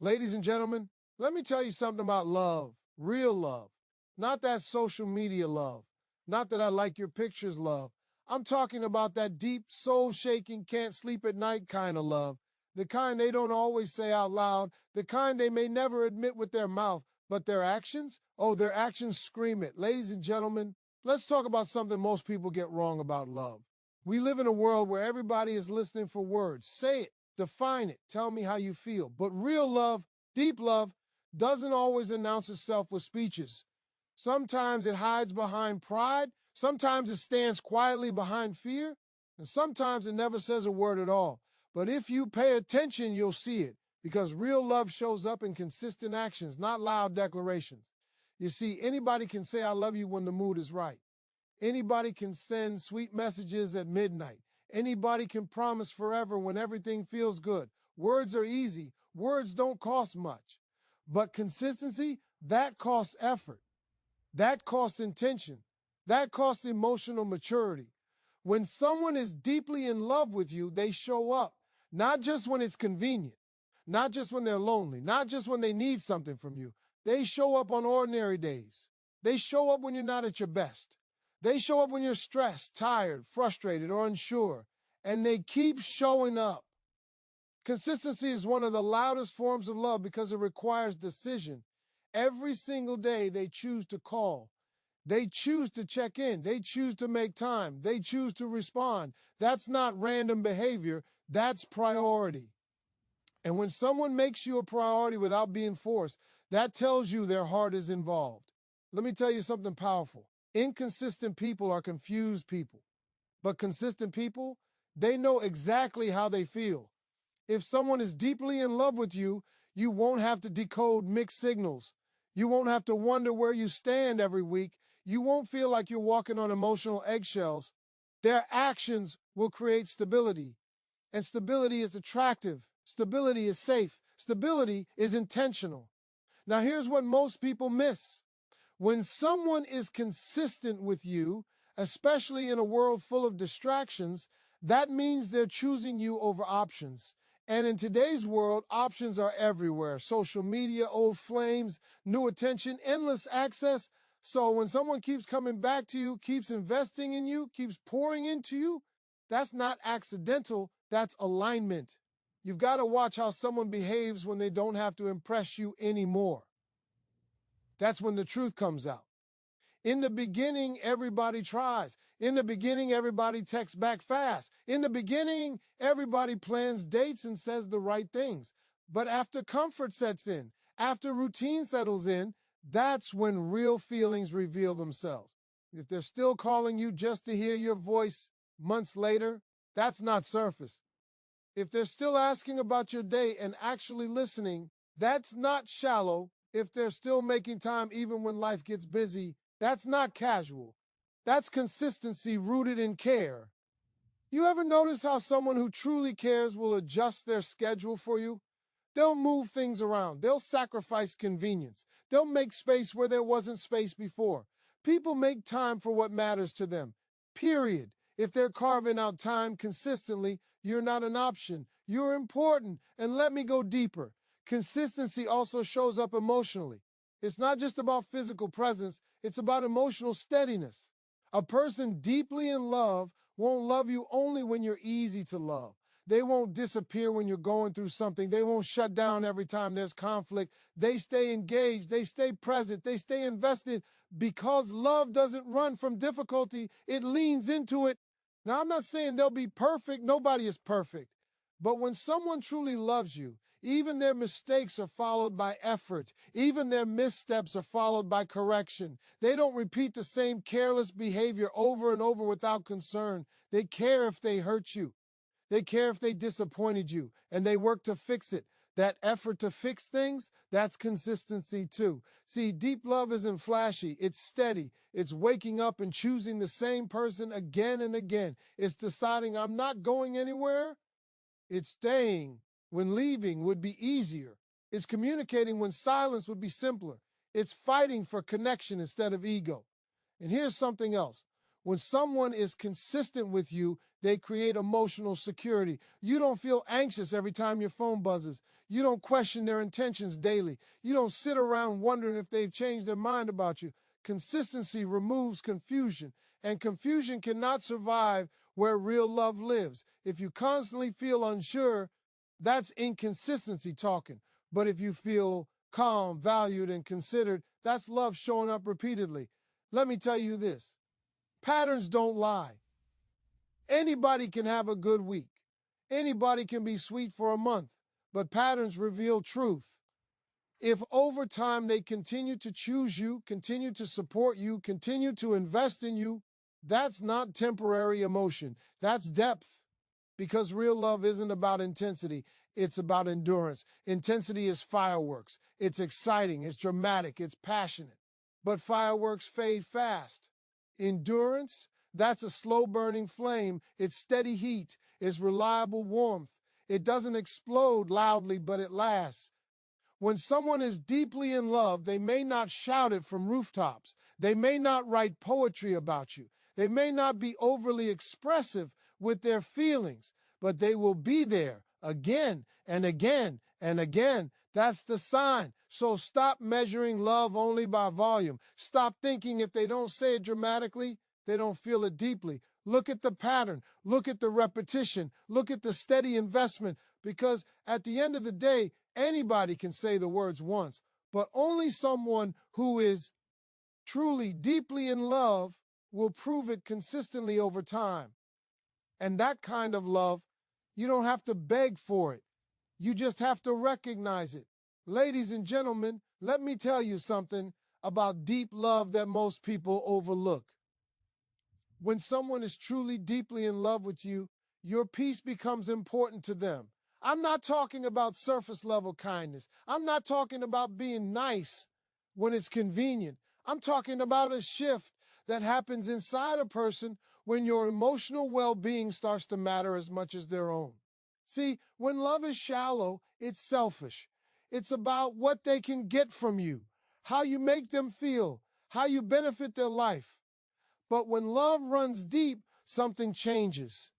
Ladies and gentlemen, let me tell you something about love, real love, not that social media love, not that I like your pictures love. I'm talking about that deep, soul-shaking, can't sleep at night kind of love, the kind they don't always say out loud, the kind they may never admit with their mouth, but their actions, oh, their actions scream it. Ladies and gentlemen, let's talk about something most people get wrong about love. We live in a world where everybody is listening for words. Say it. Define it. Tell me how you feel. But real love, deep love, doesn't always announce itself with speeches. Sometimes it hides behind pride. Sometimes it stands quietly behind fear. And sometimes it never says a word at all. But if you pay attention, you'll see it. Because real love shows up in consistent actions, not loud declarations. You see, anybody can say, I love you when the mood is right. Anybody can send sweet messages at midnight. Anybody can promise forever when everything feels good. Words are easy. Words don't cost much. But consistency, that costs effort. That costs intention. That costs emotional maturity. When someone is deeply in love with you, they show up, not just when it's convenient, not just when they're lonely, not just when they need something from you. They show up on ordinary days. They show up when you're not at your best. They show up when you're stressed, tired, frustrated, or unsure, and they keep showing up. Consistency is one of the loudest forms of love because it requires decision. Every single day they choose to call. They choose to check in. They choose to make time. They choose to respond. That's not random behavior. That's priority. And when someone makes you a priority without being forced, that tells you their heart is involved. Let me tell you something powerful. Inconsistent people are confused people. But consistent people, they know exactly how they feel. If someone is deeply in love with you, you won't have to decode mixed signals. You won't have to wonder where you stand every week. You won't feel like you're walking on emotional eggshells. Their actions will create stability. And stability is attractive. Stability is safe. Stability is intentional. Now, here's what most people miss. When someone is consistent with you, especially in a world full of distractions, that means they're choosing you over options. And in today's world, options are everywhere. Social media, old flames, new attention, endless access. So when someone keeps coming back to you, keeps investing in you, keeps pouring into you, that's not accidental, that's alignment. You've got to watch how someone behaves when they don't have to impress you anymore. That's when the truth comes out. In the beginning, everybody tries. In the beginning, everybody texts back fast. In the beginning, everybody plans dates and says the right things. But after comfort sets in, after routine settles in, that's when real feelings reveal themselves. If they're still calling you just to hear your voice months later, that's not surface. If they're still asking about your day and actually listening, that's not shallow. If they're still making time even when life gets busy, that's not casual. That's consistency rooted in care. You ever notice how someone who truly cares will adjust their schedule for you? They'll move things around. They'll sacrifice convenience. They'll make space where there wasn't space before. People make time for what matters to them, period. If they're carving out time consistently, you're not an option. You're important. And let me go deeper. Consistency also shows up emotionally. It's not just about physical presence, it's about emotional steadiness. A person deeply in love won't love you only when you're easy to love. They won't disappear when you're going through something. They won't shut down every time there's conflict. They stay engaged. They stay present. They stay invested because love doesn't run from difficulty. It leans into it. Now, I'm not saying they'll be perfect. Nobody is perfect. But when someone truly loves you, even their mistakes are followed by effort. Even their missteps are followed by correction. They don't repeat the same careless behavior over and over without concern. They care if they hurt you. They care if they disappointed you, and they work to fix it. That effort to fix things, that's consistency too. See, deep love isn't flashy. It's steady. It's waking up and choosing the same person again and again. It's deciding I'm not going anywhere. It's staying when leaving would be easier. It's communicating when silence would be simpler. It's fighting for connection instead of ego. And here's something else. When someone is consistent with you, They create emotional security. You don't feel anxious every time your phone buzzes. You don't question their intentions daily. You don't sit around wondering if they've changed their mind about you. Consistency removes confusion, and confusion cannot survive where real love lives. If you constantly feel unsure, that's inconsistency talking. But if you feel calm, valued, and considered, that's love showing up repeatedly. Let me tell you this. Patterns don't lie. Anybody can have a good week. Anybody can be sweet for a month, but patterns reveal truth. If over time they continue to choose you, continue to support you, continue to invest in you, that's not temporary emotion. That's depth. Because real love isn't about intensity, it's about endurance. Intensity is fireworks. It's exciting, it's dramatic, it's passionate. But fireworks fade fast. Endurance, that's a slow burning flame. It's steady heat, it's reliable warmth. It doesn't explode loudly, but it lasts. When someone is deeply in love, they may not shout it from rooftops. They may not write poetry about you. They may not be overly expressive with their feelings, but they will be there again and again and again. That's the sign. So stop measuring love only by volume. Stop thinking if they don't say it dramatically, they don't feel it deeply. Look at the pattern. Look at the repetition. Look at the steady investment. Because at the end of the day, anybody can say the words once, but only someone who is truly deeply in love will prove it consistently over time. And that kind of love, you don't have to beg for it. You just have to recognize it. Ladies and gentlemen, let me tell you something about deep love that most people overlook. When someone is truly deeply in love with you, your peace becomes important to them. I'm not talking about surface level kindness. I'm not talking about being nice when it's convenient. I'm talking about a shift that happens inside a person when your emotional well-being starts to matter as much as their own. See, when love is shallow, it's selfish. It's about what they can get from you, how you make them feel, how you benefit their life. But when love runs deep, something changes.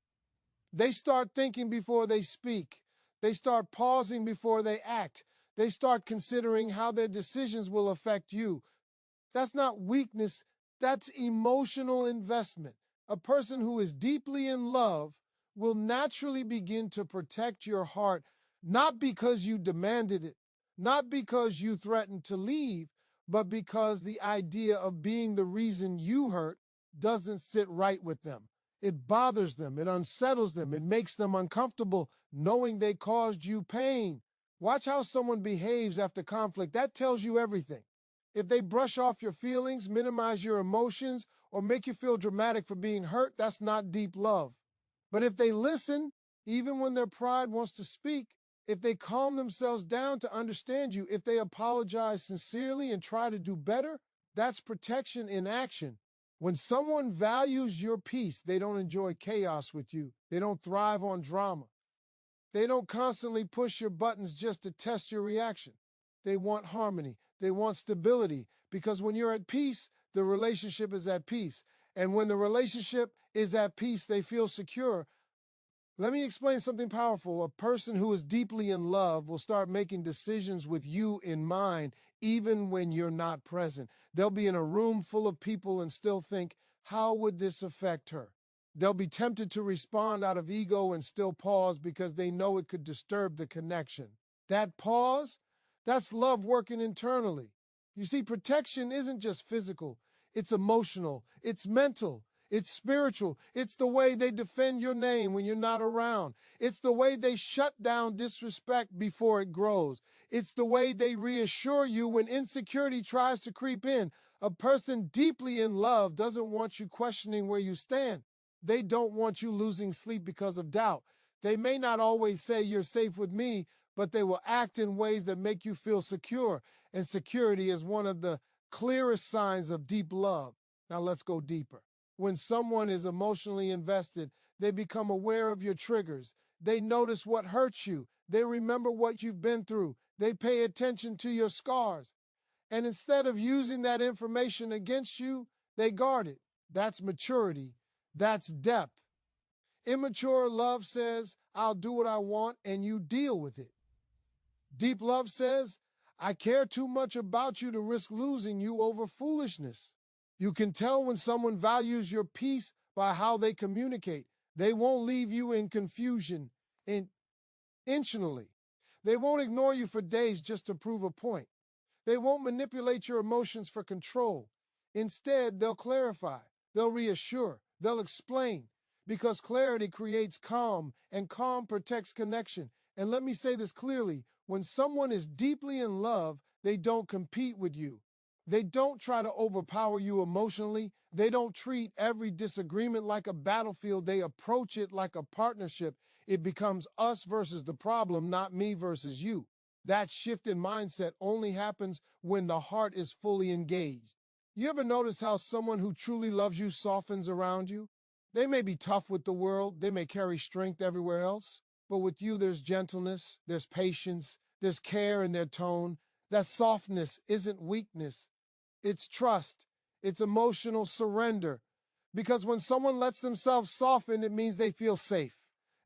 They start thinking before they speak. They start pausing before they act. They start considering how their decisions will affect you. That's not weakness, that's emotional investment. A person who is deeply in love will naturally begin to protect your heart, not because you demanded it, not because you threatened to leave, but because the idea of being the reason you hurt doesn't sit right with them. It bothers them, it unsettles them, it makes them uncomfortable knowing they caused you pain. Watch how someone behaves after conflict. That tells you everything. If they brush off your feelings, minimize your emotions, or make you feel dramatic for being hurt, that's not deep love. But if they listen, even when their pride wants to speak, if they calm themselves down to understand you, if they apologize sincerely and try to do better, that's protection in action. When someone values your peace, they don't enjoy chaos with you. They don't thrive on drama. They don't constantly push your buttons just to test your reaction. They want harmony. They want stability. Because when you're at peace, the relationship is at peace. And when the relationship is at peace, they feel secure. Let me explain something powerful. A person who is deeply in love will start making decisions with you in mind, even when you're not present. They'll be in a room full of people and still think, how would this affect her? They'll be tempted to respond out of ego and still pause because they know it could disturb the connection. That pause, that's love working internally. You see, protection isn't just physical, it's emotional, it's mental. It's spiritual. It's the way they defend your name when you're not around. It's the way they shut down disrespect before it grows. It's the way they reassure you when insecurity tries to creep in. A person deeply in love doesn't want you questioning where you stand. They don't want you losing sleep because of doubt. They may not always say you're safe with me, but they will act in ways that make you feel secure. And security is one of the clearest signs of deep love. Now let's go deeper. When someone is emotionally invested, they become aware of your triggers. They notice what hurts you. They remember what you've been through. They pay attention to your scars. And instead of using that information against you, they guard it. That's maturity. That's depth. Immature love says, I'll do what I want and you deal with it. Deep love says, I care too much about you to risk losing you over foolishness. You can tell when someone values your peace by how they communicate. They won't leave you in confusion intentionally. They won't ignore you for days just to prove a point. They won't manipulate your emotions for control. Instead, they'll clarify, they'll reassure, they'll explain, because clarity creates calm, and calm protects connection. And let me say this clearly, when someone is deeply in love, they don't compete with you. They don't try to overpower you emotionally. They don't treat every disagreement like a battlefield. They approach it like a partnership. It becomes us versus the problem, not me versus you. That shift in mindset only happens when the heart is fully engaged. You ever notice how someone who truly loves you softens around you? They may be tough with the world, they may carry strength everywhere else, but with you there's gentleness, there's patience, there's care in their tone. That softness isn't weakness, it's trust, it's emotional surrender. Because when someone lets themselves soften, it means they feel safe.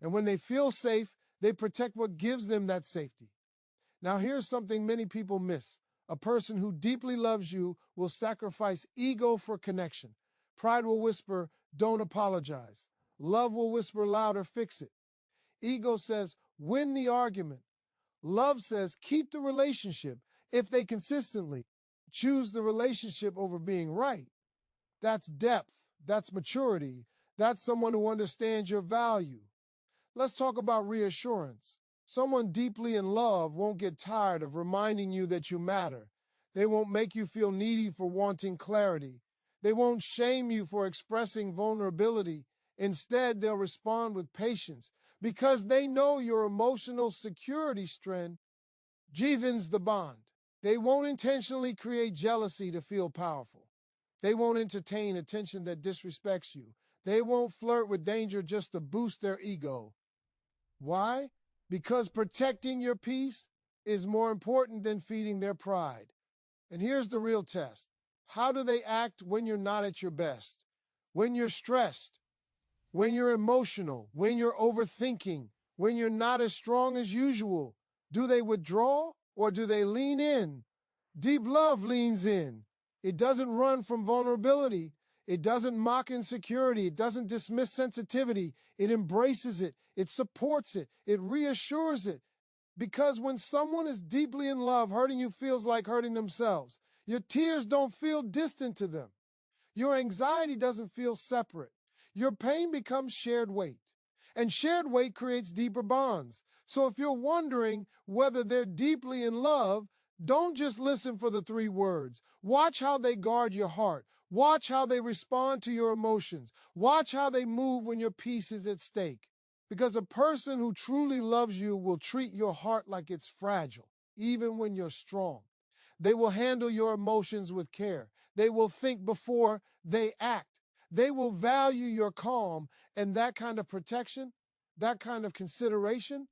And when they feel safe, they protect what gives them that safety. Now, here's something many people miss. A person who deeply loves you will sacrifice ego for connection. Pride will whisper, don't apologize. Love will whisper louder, fix it. Ego says, win the argument. Love says, keep the relationship if they consistently choose the relationship over being right. That's depth. That's maturity. That's someone who understands your value. Let's talk about reassurance. Someone deeply in love won't get tired of reminding you that you matter. They won't make you feel needy for wanting clarity. They won't shame you for expressing vulnerability. Instead, they'll respond with patience because they know your emotional security strength deepens the bond. They won't intentionally create jealousy to feel powerful. They won't entertain attention that disrespects you. They won't flirt with danger just to boost their ego. Why? Because protecting your peace is more important than feeding their pride. And here's the real test. How do they act when you're not at your best? When you're stressed, when you're emotional, when you're overthinking, when you're not as strong as usual? Do they withdraw or do they lean in? Deep love leans in. It doesn't run from vulnerability. It doesn't mock insecurity. It doesn't dismiss sensitivity. It embraces it. It supports it. It reassures it. Because when someone is deeply in love, hurting you feels like hurting themselves. Your tears don't feel distant to them. Your anxiety doesn't feel separate. Your pain becomes shared weight. And shared weight creates deeper bonds. So if you're wondering whether they're deeply in love, don't just listen for the 3 words. Watch how they guard your heart. Watch how they respond to your emotions. Watch how they move when your peace is at stake. Because a person who truly loves you will treat your heart like it's fragile, even when you're strong. They will handle your emotions with care. They will think before they act. They will value your calm, and that kind of protection, that kind of consideration,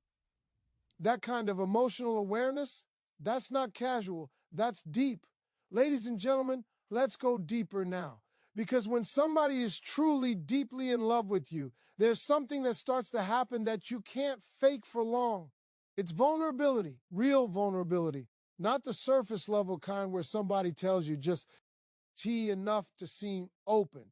that kind of emotional awareness, that's not casual, that's deep. Ladies and gentlemen, let's go deeper now. Because when somebody is truly deeply in love with you, there's something that starts to happen that you can't fake for long. It's vulnerability, real vulnerability, not the surface level kind where somebody tells you just tea enough to seem open.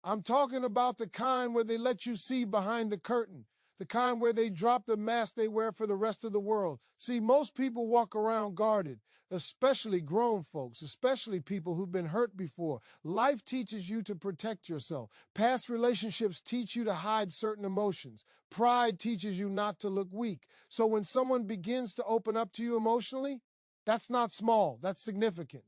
I'm talking about the kind where they let you see behind the curtain, the kind where they drop the mask they wear for the rest of the world. See, most people walk around guarded, especially grown folks, especially people who've been hurt before. Life teaches you to protect yourself. Past relationships teach you to hide certain emotions. Pride teaches you not to look weak. So when someone begins to open up to you emotionally, that's not small, that's significant.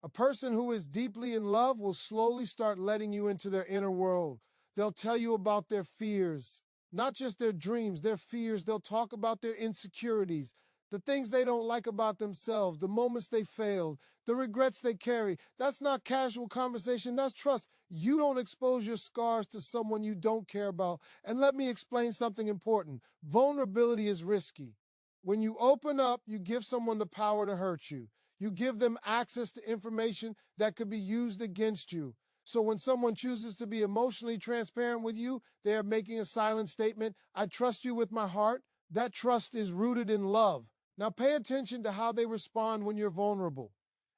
A person who is deeply in love will slowly start letting you into their inner world. They'll tell you about their fears, not just their dreams, their fears. They'll talk about their insecurities, the things they don't like about themselves, the moments they failed, the regrets they carry. That's not casual conversation, that's trust. You don't expose your scars to someone you don't care about. And let me explain something important. Vulnerability is risky. When you open up, you give someone the power to hurt you. You give them access to information that could be used against you. So when someone chooses to be emotionally transparent with you, they are making a silent statement. I trust you with my heart. That trust is rooted in love. Now pay attention to how they respond when you're vulnerable.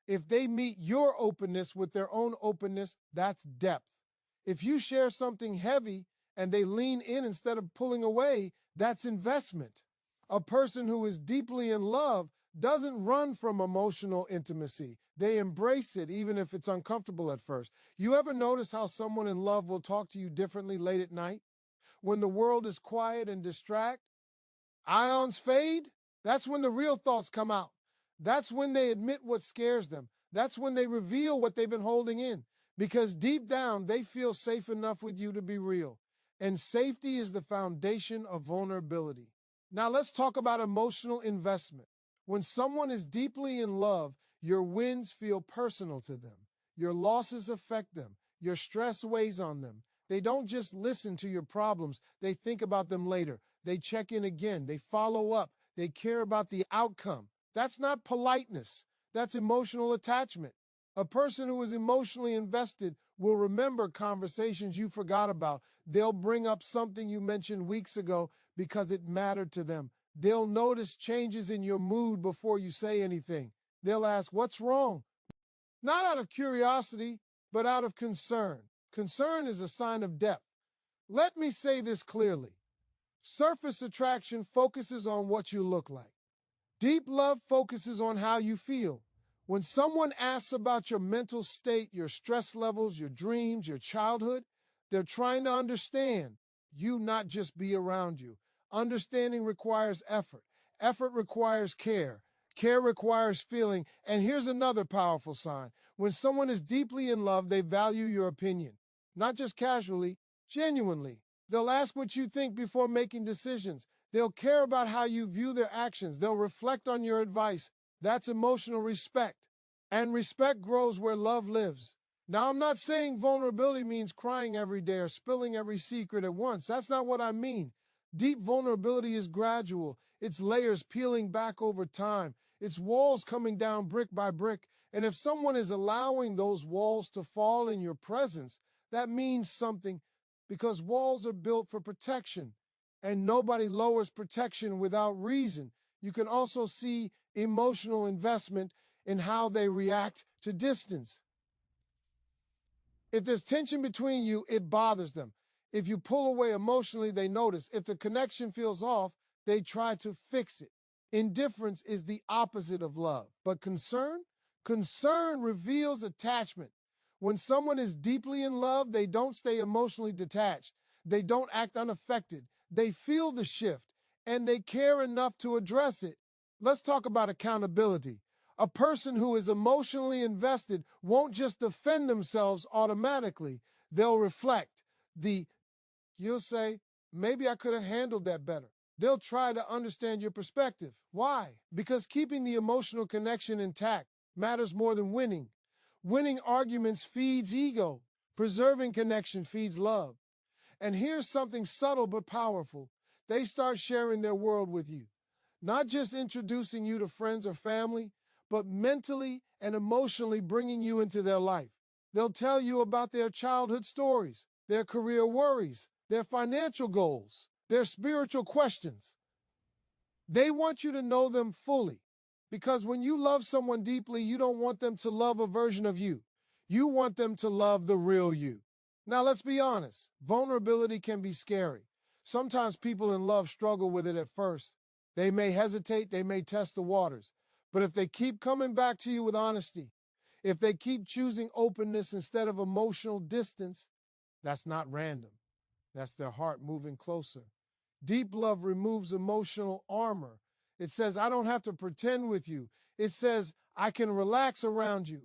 If they meet your openness with their own openness, that's depth. If you share something heavy and they lean in instead of pulling away, that's investment. A person who is deeply in love doesn't run from emotional intimacy. They embrace it, even if it's uncomfortable at first. You ever notice how someone in love will talk to you differently late at night? When the world is quiet and distract, ions fade, that's when the real thoughts come out. That's when they admit what scares them. That's when they reveal what they've been holding in. Because deep down, they feel safe enough with you to be real. And safety is the foundation of vulnerability. Now let's talk about emotional investment. When someone is deeply in love, your wins feel personal to them. Your losses affect them. Your stress weighs on them. They don't just listen to your problems, they think about them later. They check in again. They follow up. They care about the outcome. That's not politeness. That's emotional attachment. A person who is emotionally invested will remember conversations you forgot about. They'll bring up something you mentioned weeks ago because it mattered to them. They'll notice changes in your mood before you say anything. They'll ask, what's wrong? Not out of curiosity, but out of concern. Concern is a sign of depth. Let me say this clearly. Surface attraction focuses on what you look like. Deep love focuses on how you feel. When someone asks about your mental state, your stress levels, your dreams, your childhood, they're trying to understand you, not just be around you. Understanding requires effort. Effort requires care. Care requires feeling. And here's another powerful sign. When someone is deeply in love, they value your opinion. Not just casually, genuinely. They'll ask what you think before making decisions. They'll care about how you view their actions. They'll reflect on your advice. That's emotional respect. And respect grows where love lives. Now, I'm not saying vulnerability means crying every day or spilling every secret at once. That's not what I mean. Deep vulnerability is gradual. It's layers peeling back over time. It's walls coming down brick by brick. And if someone is allowing those walls to fall in your presence, that means something, because walls are built for protection. And nobody lowers protection without reason. You can also see emotional investment in how they react to distance. If there's tension between you, it bothers them. If you pull away emotionally, they notice. If the connection feels off, they try to fix it. Indifference is the opposite of love. But concern? Concern reveals attachment. When someone is deeply in love, they don't stay emotionally detached. They don't act unaffected. They feel the shift, and they care enough to address it. Let's talk about accountability. A person who is emotionally invested won't just defend themselves automatically. They'll reflect. You'll say, maybe I could have handled that better. They'll try to understand your perspective. Why? Because keeping the emotional connection intact matters more than winning. Winning arguments feeds ego. Preserving connection feeds love. And here's something subtle but powerful. They start sharing their world with you. Not just introducing you to friends or family, but mentally and emotionally bringing you into their life. They'll tell you about their childhood stories, their career worries, their financial goals, their spiritual questions. They want you to know them fully, because when you love someone deeply, you don't want them to love a version of you. You want them to love the real you. Now, let's be honest. Vulnerability can be scary. Sometimes people in love struggle with it at first. They may hesitate, they may test the waters. But if they keep coming back to you with honesty, if they keep choosing openness instead of emotional distance, that's not random. That's their heart moving closer. Deep love removes emotional armor. It says, I don't have to pretend with you. It says, I can relax around you.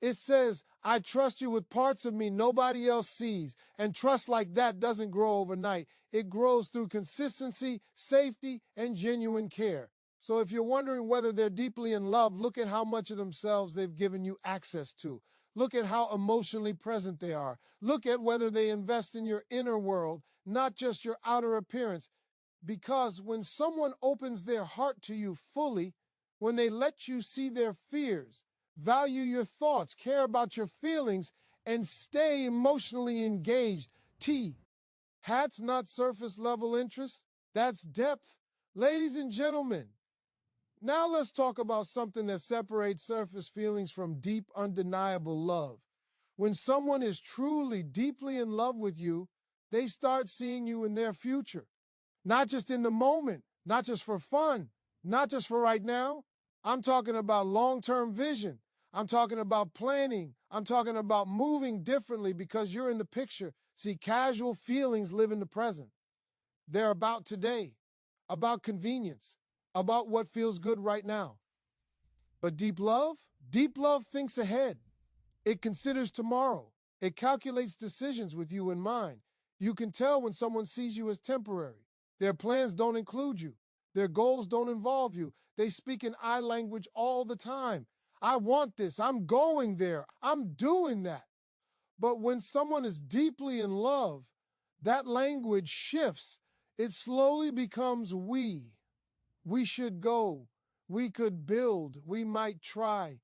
It says, I trust you with parts of me nobody else sees. And trust like that doesn't grow overnight. It grows through consistency, safety, and genuine care. So if you're wondering whether they're deeply in love, look at how much of themselves they've given you access to. Look at how emotionally present they are. Look at whether they invest in your inner world, not just your outer appearance. Because when someone opens their heart to you fully, when they let you see their fears, value your thoughts, care about your feelings, and stay emotionally engaged. T. That's not surface level interest. That's depth. Ladies and gentlemen, now let's talk about something that separates surface feelings from deep, undeniable love. When someone is truly, deeply in love with you, they start seeing you in their future. Not just in the moment, not just for fun, not just for right now. I'm talking about long-term vision. I'm talking about planning. I'm talking about moving differently because you're in the picture. See, casual feelings live in the present. They're about today, about convenience, about what feels good right now. But deep love thinks ahead. It considers tomorrow. It calculates decisions with you in mind. You can tell when someone sees you as temporary. Their plans don't include you. Their goals don't involve you. They speak in I language all the time. I want this. I'm going there. I'm doing that. But when someone is deeply in love, that language shifts. It slowly becomes we. We should go. We could build. We might try.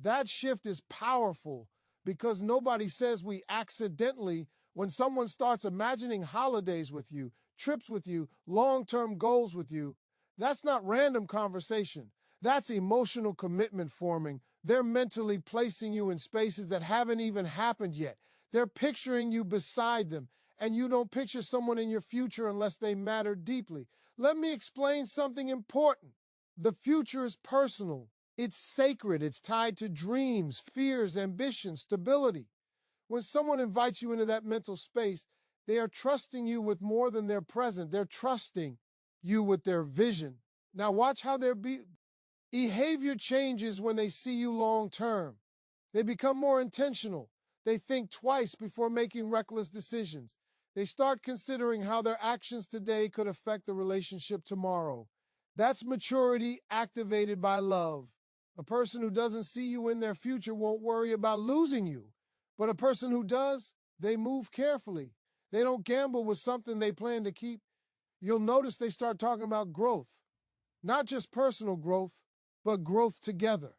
That shift is powerful because nobody says we accidentally. When someone starts imagining holidays with you, trips with you, long-term goals with you, that's not random conversation. That's emotional commitment forming. They're mentally placing you in spaces that haven't even happened yet. They're picturing you beside them, and you don't picture someone in your future unless they matter deeply. Let me explain something important. The future is personal. It's sacred. It's tied to dreams, fears, ambitions, stability. When someone invites you into that mental space, they are trusting you with more than their present. They're trusting you with their vision. Now watch how their behavior changes when they see you long term. They become more intentional. They think twice before making reckless decisions. They start considering how their actions today could affect the relationship tomorrow. That's maturity activated by love. A person who doesn't see you in their future won't worry about losing you. But a person who does, they move carefully. They don't gamble with something they plan to keep. You'll notice they start talking about growth. Not just personal growth, but growth together.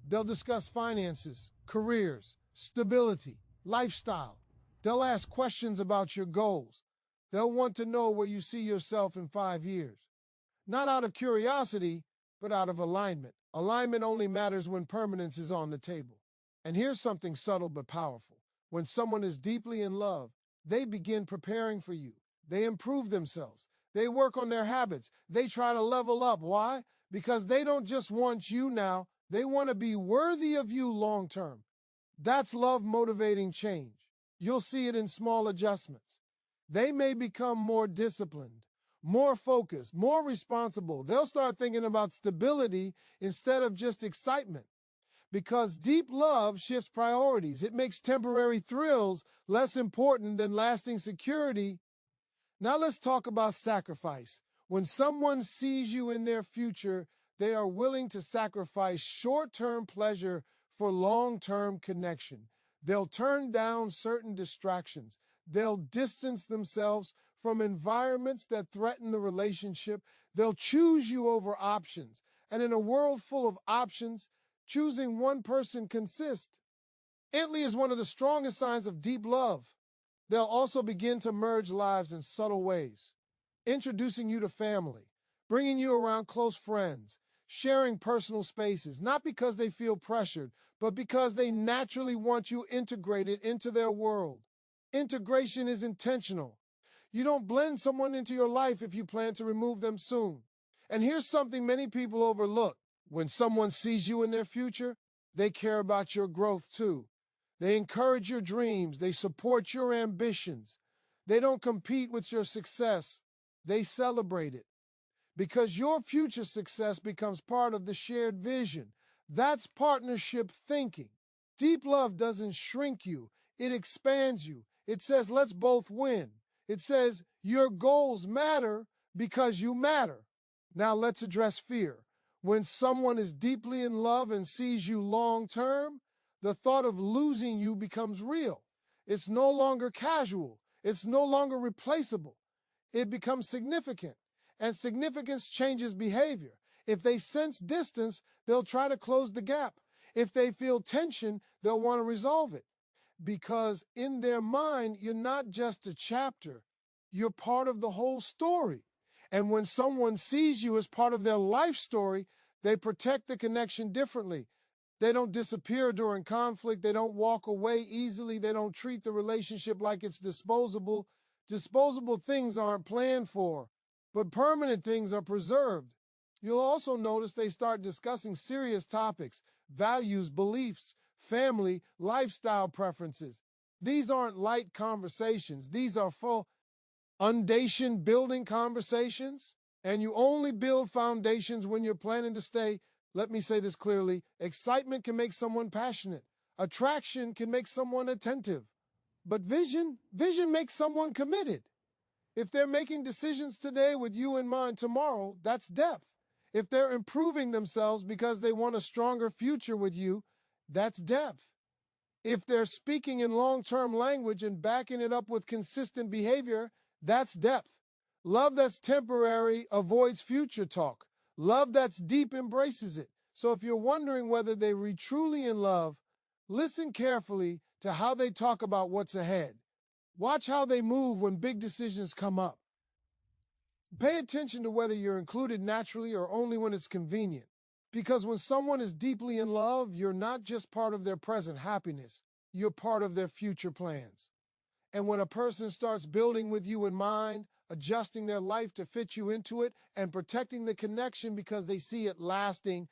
They'll discuss finances, careers, stability, lifestyle. They'll ask questions about your goals. They'll want to know where you see yourself in 5 years. Not out of curiosity, but out of alignment. Alignment only matters when permanence is on the table. And here's something subtle but powerful. When someone is deeply in love, they begin preparing for you. They improve themselves. They work on their habits. They try to level up. Why? Because they don't just want you now. They want to be worthy of you long term. That's love motivating change. You'll see it in small adjustments. They may become more disciplined, more focused, more responsible. They'll start thinking about stability instead of just excitement. Because deep love shifts priorities. It makes temporary thrills less important than lasting security. Now let's talk about sacrifice. When someone sees you in their future, they are willing to sacrifice short-term pleasure for long-term connection. They'll turn down certain distractions. They'll distance themselves from environments that threaten the relationship. They'll choose you over options. And in a world full of options, choosing one person consists. Italy is one of the strongest signs of deep love. They'll also begin to merge lives in subtle ways, introducing you to family, bringing you around close friends, sharing personal spaces, not because they feel pressured, but because they naturally want you integrated into their world. Integration is intentional. You don't blend someone into your life if you plan to remove them soon. And here's something many people overlook. When someone sees you in their future, they care about your growth too. They encourage your dreams. They support your ambitions. They don't compete with your success. They celebrate it. Because your future success becomes part of the shared vision. That's partnership thinking. Deep love doesn't shrink you. It expands you. It says, let's both win. It says, your goals matter because you matter. Now let's address fear. When someone is deeply in love and sees you long term, the thought of losing you becomes real. It's no longer casual. It's no longer replaceable. It becomes significant. And significance changes behavior. If they sense distance, they'll try to close the gap. If they feel tension, they'll want to resolve it because in their mind, you're not just a chapter, you're part of the whole story. And when someone sees you as part of their life story, they protect the connection differently. They don't disappear during conflict. They don't walk away easily. They don't treat the relationship like it's disposable. Disposable things aren't planned for, but permanent things are preserved. You'll also notice they start discussing serious topics, values, beliefs, family, lifestyle preferences. These aren't light conversations. These are full foundation building conversations. And you only build foundations when you're planning to stay. Let me say this clearly. Excitement can make someone passionate. Attraction can make someone attentive. But vision makes someone committed. If they're making decisions today with you in mind tomorrow, that's depth. If they're improving themselves because they want a stronger future with you, that's depth. If they're speaking in long-term language and backing it up with consistent behavior, that's depth. Love that's temporary avoids future talk. Love that's deep embraces it. So if you're wondering whether they are truly in love, listen carefully to how they talk about what's ahead. Watch how they move when big decisions come up. Pay attention to whether you're included naturally or only when it's convenient. Because when someone is deeply in love, you're not just part of their present happiness, you're part of their future plans. And when a person starts building with you in mind, adjusting their life to fit you into it, and protecting the connection because they see it lasting,